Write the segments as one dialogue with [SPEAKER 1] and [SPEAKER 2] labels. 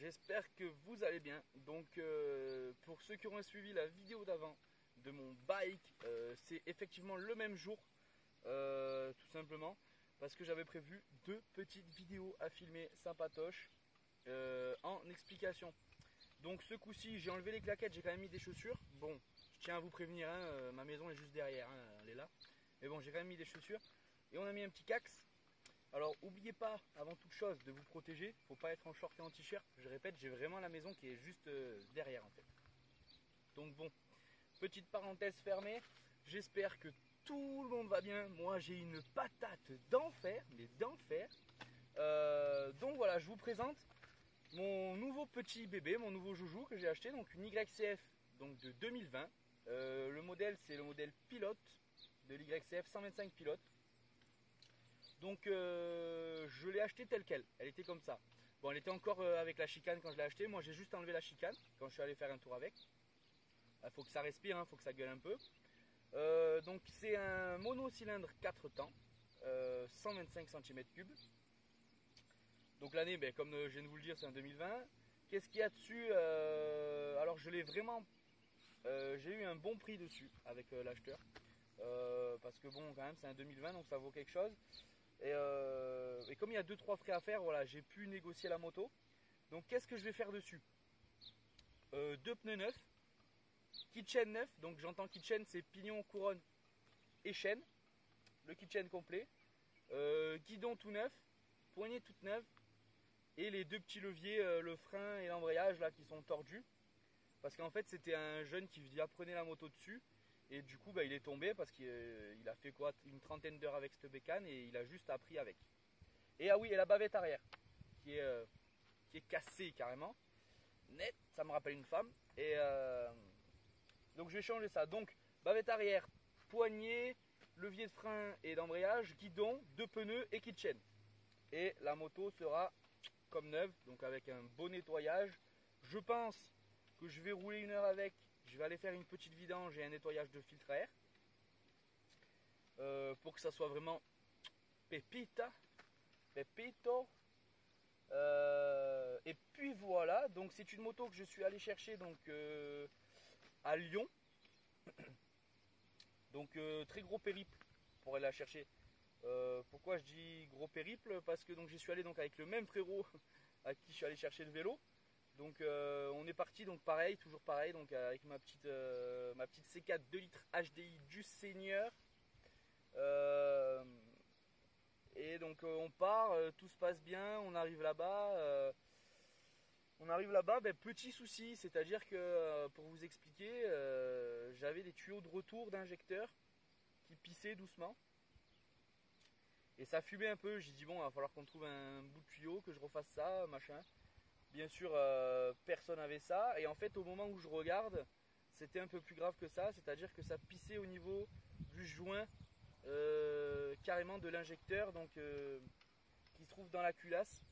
[SPEAKER 1] j'espère que vous allez bien. Donc pour ceux qui auront suivi la vidéo d'avant de mon bike, c'est effectivement le même jour, tout simplement, parce que j'avais prévu deux petites vidéos à filmer sympatoches en explication. Donc ce coup-ci j'ai enlevé les claquettes, j'ai quand même mis des chaussures. Bon, je tiens à vous prévenir, hein, ma maison est juste derrière, hein, elle est là. Mais bon, j'ai quand même mis des chaussures et on a mis un petit cax. Alors n'oubliez pas avant toute chose de vous protéger, faut pas être en short et en t-shirt. Je répète, j'ai vraiment la maison qui est juste derrière en fait. Donc bon, petite parenthèse fermée, j'espère que tout le monde va bien. Moi j'ai une patate d'enfer, mais d'enfer. Donc voilà, je vous présente mon nouveau petit bébé, mon nouveau joujou que j'ai acheté, donc une YCF donc de 2020. Le modèle c'est le modèle pilote de l'YCF 125 pilote. Donc je l'ai acheté telle quelle, elle était comme ça. Bon, elle était encore avec la chicane quand je l'ai acheté. Moi j'ai juste enlevé la chicane quand je suis allé faire un tour avec. Il faut que ça respire, il faut que ça gueule un peu. Donc c'est un monocylindre 4 temps, 125 cm3. Donc l'année, ben, comme je viens de vous le dire, c'est en 2020. Qu'est-ce qu'il y a dessus? Alors je l'ai vraiment... j'ai eu un bon prix dessus avec l'acheteur. Parce que bon, quand même c'est un 2020, donc ça vaut quelque chose. Et comme il y a 2-3 frais à faire, voilà, j'ai pu négocier la moto. Donc qu'est-ce que je vais faire dessus? Deux pneus neufs, kit chain neuf. Donc j'entends kit chain, c'est pignon, couronne et chaîne. Le kit chain complet. Guidon tout neuf, poignée toute neuve. Et les deux petits leviers, le frein et l'embrayage là qui sont tordus. Parce qu'en fait c'était un jeune qui apprenait la moto dessus. Et du coup, bah, il est tombé parce qu'il a fait quoi, une trentaine d'heures avec cette bécane et il a juste appris avec. Et ah oui, et la bavette arrière qui est cassée carrément. Net, ça me rappelle une femme. Et donc je vais changer ça. Donc bavette arrière, poignée, levier de frein et d'embrayage, guidon, deux pneus et kit chain. Et la moto sera comme neuve, donc avec un beau nettoyage. Je pense que je vais rouler 1 heure avec. Je vais aller faire une petite vidange et un nettoyage de filtre à air pour que ça soit vraiment pépita, pépito. Et puis voilà, donc c'est une moto que je suis allé chercher donc à Lyon. Donc très gros périple pour aller la chercher. Pourquoi je dis gros périple? Parce que donc j'y suis allé donc avec le même frérot à qui je suis allé chercher le vélo. Donc on est parti, donc pareil, toujours pareil, donc avec ma petite C4 2 litres HDI du Seigneur. Et donc on part, tout se passe bien, on arrive là-bas. Ben, petit souci, c'est-à-dire que pour vous expliquer, j'avais des tuyaux de retour d'injecteur qui pissaient doucement. Et ça fumait un peu, j'ai dit bon, il va falloir qu'on trouve un bout de tuyau, que je refasse ça, machin. Bien sûr, personne n'avait ça. Et en fait, au moment où je regarde, c'était un peu plus grave que ça. C'est-à-dire que ça pissait au niveau du joint carrément de l'injecteur, donc qui se trouve dans la culasse.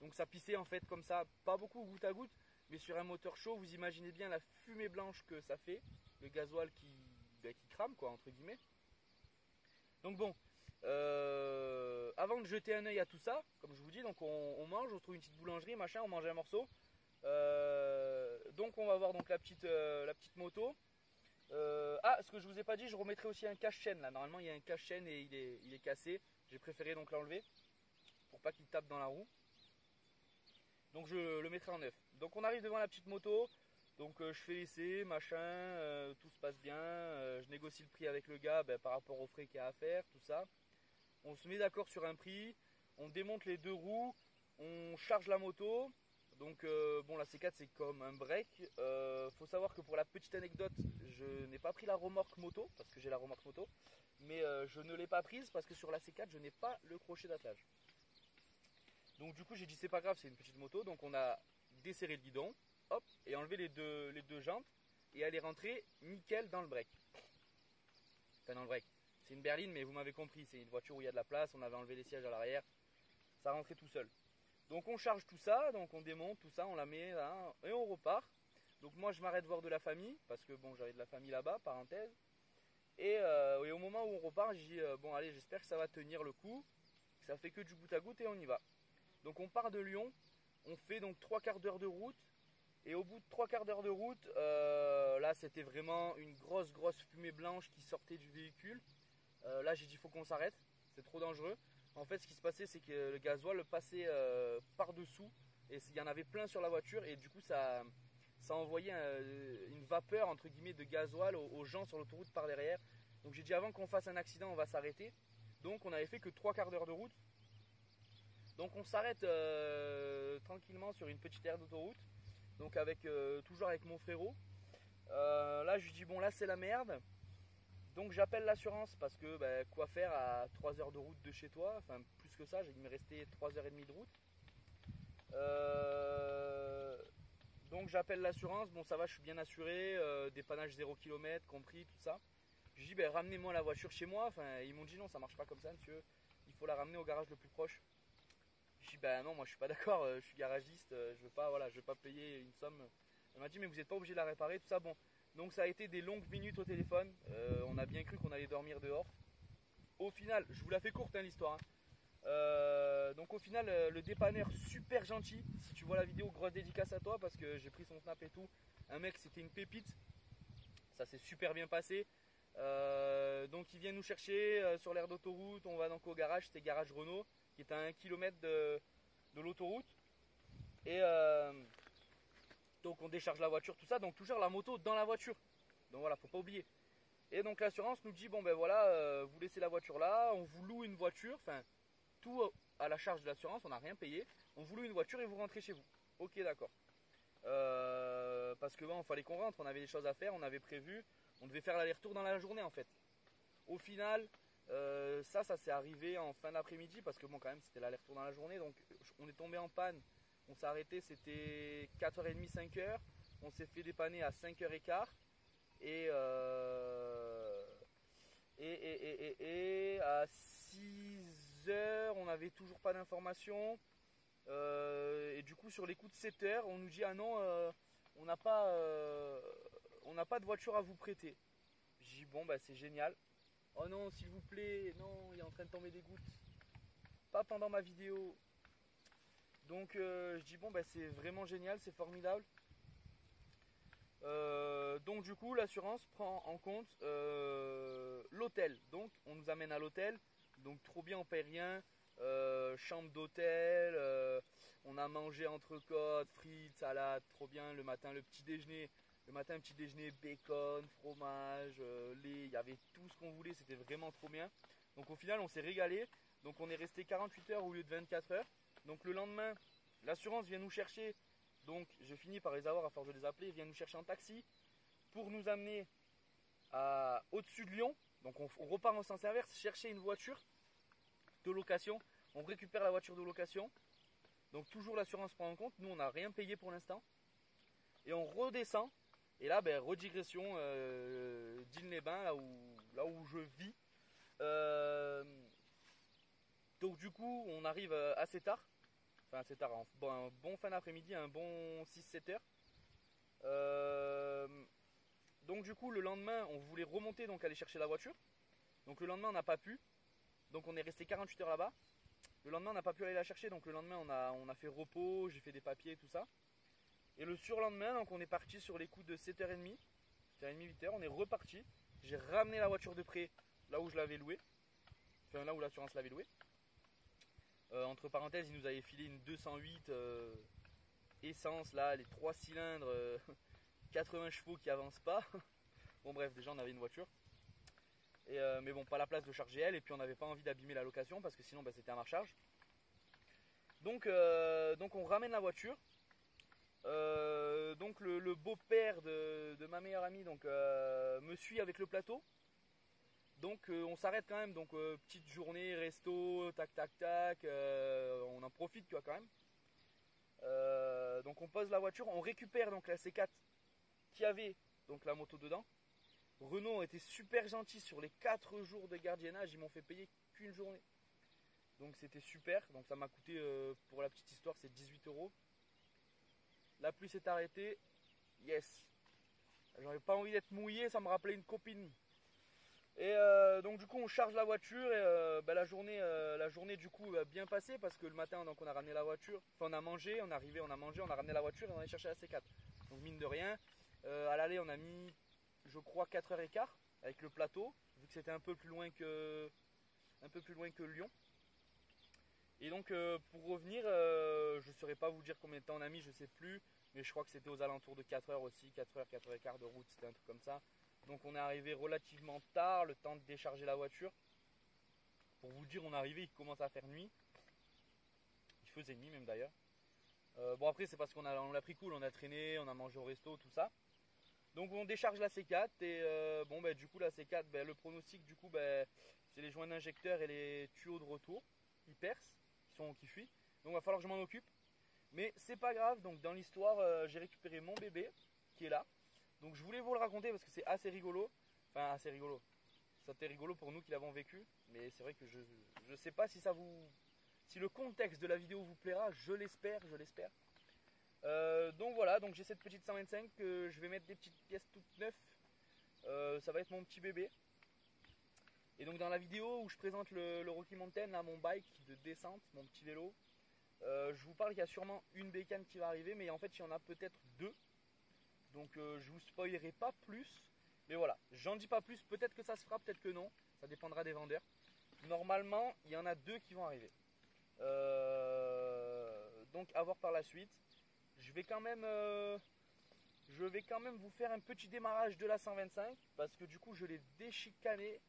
[SPEAKER 1] Donc ça pissait en fait comme ça, pas beaucoup goutte à goutte, mais sur un moteur chaud, vous imaginez bien la fumée blanche que ça fait, le gasoil qui crame quoi, entre guillemets. Donc bon, avant de jeter un œil à tout ça, comme je vous dis, donc on mange, on trouve une petite boulangerie, machin, on mange un morceau. Donc on va voir donc la petite moto. Ah, ce que je vous ai pas dit, je remettrai aussi un cache-chaîne là. Normalement il y a un cache-chaîne et il est cassé. J'ai préféré donc l'enlever pour pas qu'il tape dans la roue. Donc je le mettrai en neuf. Donc on arrive devant la petite moto. Donc je fais l'essai, machin, tout se passe bien. Je négocie le prix avec le gars par rapport aux frais qu'il y a à faire, tout ça. On se met d'accord sur un prix, on démonte les deux roues, on charge la moto. Donc bon, la C4 c'est comme un break. Faut savoir que pour la petite anecdote, je n'ai pas pris la remorque moto parce que j'ai la remorque moto, mais je ne l'ai pas prise parce que sur la C4 je n'ai pas le crochet d'attelage. Donc du coup j'ai dit c'est pas grave, c'est une petite moto, donc on a desserré le guidon, hop, et enlevé les deux jantes et elle est rentrée nickel dans le break. Enfin dans le break. C'est une berline, mais vous m'avez compris, c'est une voiture où il y a de la place, on avait enlevé les sièges à l'arrière, ça rentrait tout seul. Donc on charge tout ça, donc on démonte tout ça, on la met là, et on repart. Donc moi je m'arrête voir de la famille, parce que bon j'avais de la famille là-bas, parenthèse. Et au moment où on repart, j'ai dit bon allez, j'espère que ça va tenir le coup, que ça fait que du goutte à goutte et on y va. Donc on part de Lyon, on fait donc 3/4 d'heure de route. Et au bout de 3/4 d'heure de route, là c'était vraiment une grosse fumée blanche qui sortait du véhicule. Là j'ai dit faut qu'on s'arrête, c'est trop dangereux. En fait ce qui se passait c'est que le gasoil passait par dessous et il y en avait plein sur la voiture et du coup ça envoyait une vapeur entre guillemets de gasoil aux gens sur l'autoroute par derrière. Donc j'ai dit avant qu'on fasse un accident on va s'arrêter. Donc on avait fait que 3/4 d'heure de route. Donc on s'arrête tranquillement sur une petite aire d'autoroute. Donc toujours avec mon frérot. Là je lui dis bon là c'est la merde. Donc j'appelle l'assurance parce que quoi faire à 3 heures de route de chez toi. Enfin plus que ça, il me restait 3h30 de route. Donc j'appelle l'assurance, bon ça va je suis bien assuré, dépannage 0 km compris tout ça. Je dis ramenez-moi la voiture chez moi. Enfin ils m'ont dit non ça marche pas comme ça monsieur, il faut la ramener au garage le plus proche. Je dis non moi je suis pas d'accord, je suis garagiste, je veux pas payer une somme. Elle m'a dit mais vous n'êtes pas obligé de la réparer, tout ça bon. Donc ça a été des longues minutes au téléphone, on a bien cru qu'on allait dormir dehors. Au final, je vous la fais courte l'histoire. Donc au final le dépanneur super gentil, si tu vois la vidéo grosse dédicace à toi parce que j'ai pris son snap et tout. Un mec c'était une pépite, ça s'est super bien passé. Donc il vient nous chercher sur l'aire d'autoroute, on va donc au garage, c'était garage Renault qui est à 1 km de l'autoroute. Et donc on décharge la voiture, tout ça, donc toujours la moto dans la voiture. Donc voilà, faut pas oublier. Et donc l'assurance nous dit bon voilà, vous laissez la voiture là, on vous loue une voiture, enfin tout à la charge de l'assurance, on n'a rien payé. On vous loue une voiture et vous rentrez chez vous. Ok d'accord. Parce que bon, il fallait qu'on rentre, on avait des choses à faire, on avait prévu, on devait faire l'aller-retour dans la journée en fait. Au final, ça s'est arrivé en fin d'après-midi parce que bon quand même c'était l'aller-retour dans la journée, donc on est tombé en panne, on s'est arrêté, c'était 4h30, 5h, on s'est fait dépanner à 5h15 et à 6h on n'avait toujours pas d'informations. Et du coup sur les coups de 7h on nous dit ah non on n'a pas de voiture à vous prêter. J'ai dit bon c'est génial. Oh non s'il vous plaît, non il est en train de tomber des gouttes. Pas pendant ma vidéo. Donc je dis bon c'est vraiment génial, c'est formidable. Donc du coup l'assurance prend en compte l'hôtel. Donc on nous amène à l'hôtel. Donc trop bien, on paye rien. Chambre d'hôtel, on a mangé entrecôte, frites, salade, trop bien. Le matin le petit déjeuner, bacon, fromage, lait, il y avait tout ce qu'on voulait, c'était vraiment trop bien. Donc au final on s'est régalé. Donc on est resté 48 heures au lieu de 24 heures. Donc le lendemain l'assurance vient nous chercher. Donc je finis par les avoir à force de les appeler. Ils viennent nous chercher en taxi pour nous amener au-dessus de Lyon. Donc on repart en sens inverse, chercher une voiture de location. On récupère la voiture de location. Donc toujours l'assurance prend en compte. Nous on n'a rien payé pour l'instant. Et on redescend. Et là redigression d'Ille-les-Bains, là où je vis. Donc du coup on arrive assez tard. Enfin assez tard, un bon fin d'après-midi, un bon 6-7 heures. Donc du coup le lendemain on voulait remonter, donc aller chercher la voiture. Donc le lendemain on n'a pas pu. Donc on est resté 48 heures là-bas. Le lendemain on n'a pas pu aller la chercher. Donc le lendemain on a fait repos, j'ai fait des papiers et tout ça. Et le surlendemain donc on est parti sur les coups de 7h30, 7h30, 8h. On est reparti. J'ai ramené la voiture de près là où je l'avais louée. Enfin là où l'assurance l'avait louée. Entre parenthèses ils nous avaient filé une 208 essence là, les 3 cylindres 80 chevaux qui avancent pas. Bon bref déjà on avait une voiture. Mais bon pas la place de charger elle, et puis on n'avait pas envie d'abîmer la location parce que sinon c'était un marchage. Donc on ramène la voiture. Donc le beau-père de ma meilleure amie donc, me suit avec le plateau. Donc on s'arrête quand même, donc petite journée, resto, tac tac tac, on en profite tu vois quand même. Donc on pose la voiture, on récupère donc la C4 qui avait donc la moto dedans. Renault était super gentil sur les 4 jours de gardiennage, ils m'ont fait payer qu'une journée. Donc c'était super, donc ça m'a coûté pour la petite histoire c'est 18 euros. La pluie s'est arrêtée, yes. J'avais pas envie d'être mouillé, ça me rappelait une copine. Et donc du coup on charge la voiture et la journée du coup bien passée parce que le matin donc on a ramené la voiture, enfin on a mangé, on est arrivé, on a mangé, on a ramené la voiture et on est cherché la C4. Donc mine de rien, à l'aller on a mis je crois 4h15 avec le plateau, vu que c'était un peu plus loin que Lyon. Et donc pour revenir, je ne saurais pas vous dire combien de temps on a mis, je sais plus, mais je crois que c'était aux alentours de 4h aussi, 4h, 4h15 de route, c'était un truc comme ça. Donc on est arrivé relativement tard, le temps de décharger la voiture. Pour vous dire, on est arrivé, il commence à faire nuit. Il faisait nuit même d'ailleurs. Bon après c'est parce qu'on l'a pris cool, on a traîné, on a mangé au resto, tout ça. Donc on décharge la C4 et du coup la C4, le pronostic du coup c'est les joints d'injecteur et les tuyaux de retour. Ils percent, qui fuient. Donc il va falloir que je m'en occupe. Mais c'est pas grave, donc dans l'histoire j'ai récupéré mon bébé qui est là. Donc je voulais vous le raconter parce que c'est assez rigolo. Enfin assez rigolo. C'était rigolo pour nous qui l'avons vécu. Mais c'est vrai que je sais pas si si le contexte de la vidéo vous plaira. Je l'espère. Donc voilà, donc j'ai cette petite 125 que je vais mettre des petites pièces toutes neuves. Ça va être mon petit bébé. Et donc dans la vidéo où je présente le Rocky Mountain, là, mon bike de descente, mon petit vélo, je vous parle qu'il y a sûrement une bécane qui va arriver, mais en fait il y en a peut-être deux. Donc je vous spoilerai pas plus, mais voilà, j'en dis pas plus, peut-être que ça se fera, peut-être que non, ça dépendra des vendeurs. Normalement, il y en a deux qui vont arriver. Donc à voir par la suite. Je vais quand même vous faire un petit démarrage de la 125, parce que du coup je l'ai déchicané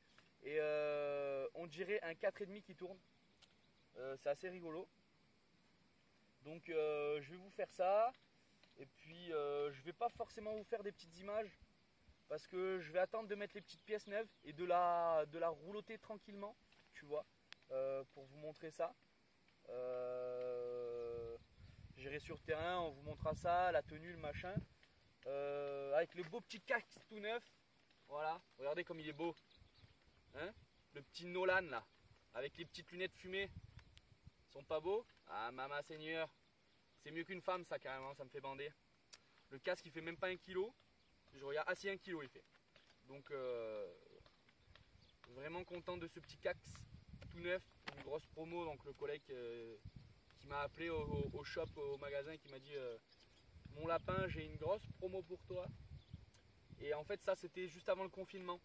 [SPEAKER 1] et on dirait un 4,5 qui tourne. C'est assez rigolo. Donc je vais vous faire ça. Et puis je vais pas forcément vous faire des petites images parce que je vais attendre de mettre les petites pièces neuves et de la rouloter tranquillement, tu vois, pour vous montrer ça. J'irai sur terrain, on vous montrera ça, la tenue, le machin, avec le beau petit casque tout neuf. Voilà, regardez comme il est beau, hein, le petit Nolan là, avec les petites lunettes fumées, ils sont pas beaux? Ah maman seigneur. C'est mieux qu'une femme ça carrément, ça me fait bander. Le casque il fait même pas 1 kg. Je regarde, ah si 1 kg il fait. Donc vraiment content de ce petit casque tout neuf, une grosse promo. Donc le collègue qui m'a appelé au shop, au magasin, qui m'a dit mon lapin j'ai une grosse promo pour toi. Et en fait ça c'était juste avant le confinement.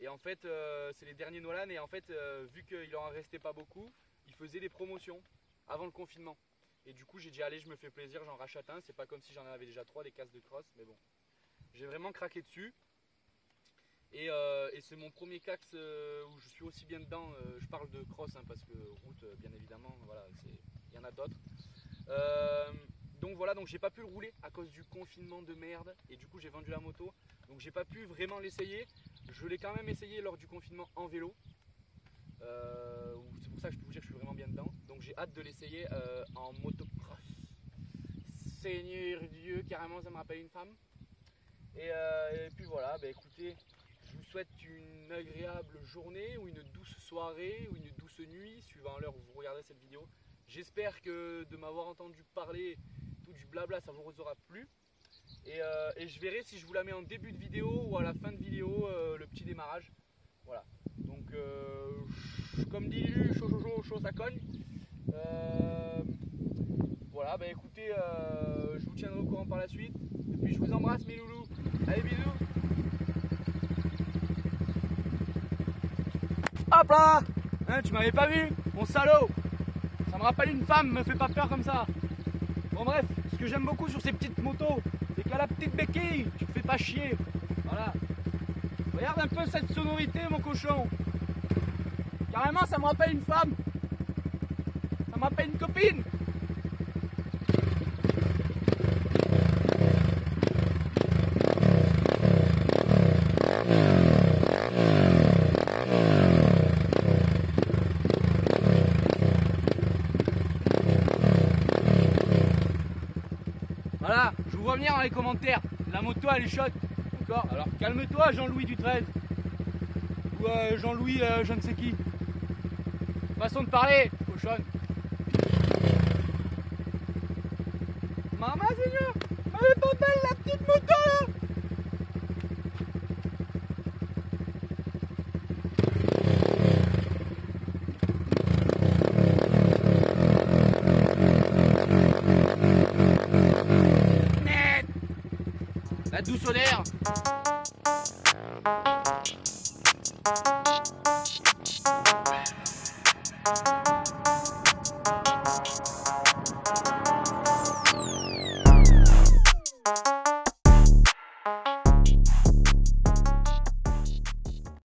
[SPEAKER 1] Et en fait c'est les derniers Nolan et en fait vu qu'il en restait pas beaucoup, ils faisaient des promotions avant le confinement. Et du coup j'ai dit allez je me fais plaisir, j'en rachète un, c'est pas comme si j'en avais déjà 3 des casques de cross, mais bon. J'ai vraiment craqué dessus. Et c'est mon premier casque où je suis aussi bien dedans, je parle de cross hein, parce que route bien évidemment, voilà, il y en a d'autres. Donc voilà, donc j'ai pas pu le rouler à cause du confinement de merde et du coup j'ai vendu la moto. Donc j'ai pas pu vraiment l'essayer, je l'ai quand même essayé lors du confinement en vélo. C'est pour ça que je peux vous dire que je suis vraiment bien dedans. Donc j'ai hâte de l'essayer en motocross. Seigneur Dieu, carrément ça me rappelle une femme. Et puis voilà, écoutez, je vous souhaite une agréable journée ou une douce soirée ou une douce nuit, suivant l'heure où vous regardez cette vidéo. J'espère que de m'avoir entendu parler tout du blabla ça vous aura plu. Et je verrai si je vous la mets en début de vidéo ou à la fin de vidéo, le petit démarrage. Voilà. Donc comme dit Lulu, chaud ça cogne. Voilà, écoutez, je vous tiendrai au courant par la suite. Et puis je vous embrasse mes loulous. Allez bisous. Hop là hein, tu m'avais pas vu, mon salaud. Ça me rappelle une femme, me fait pas peur comme ça. Bon bref, ce que j'aime beaucoup sur ces petites motos, c'est qu'à la petite béquille, tu te fais pas chier. Voilà. Regarde un peu cette sonorité mon cochon. Carrément ça me rappelle une femme. Ça me rappelle une copine. Voilà, je vous vois venir dans les commentaires. La moto elle est chaude. D'accord. Alors calme-toi Jean-Louis du 13. Ou Jean-Louis je ne sais qui. Façon de parler, cochonne. Maman Seigneur, elle est pas belle la petite moto là. La douce solaire.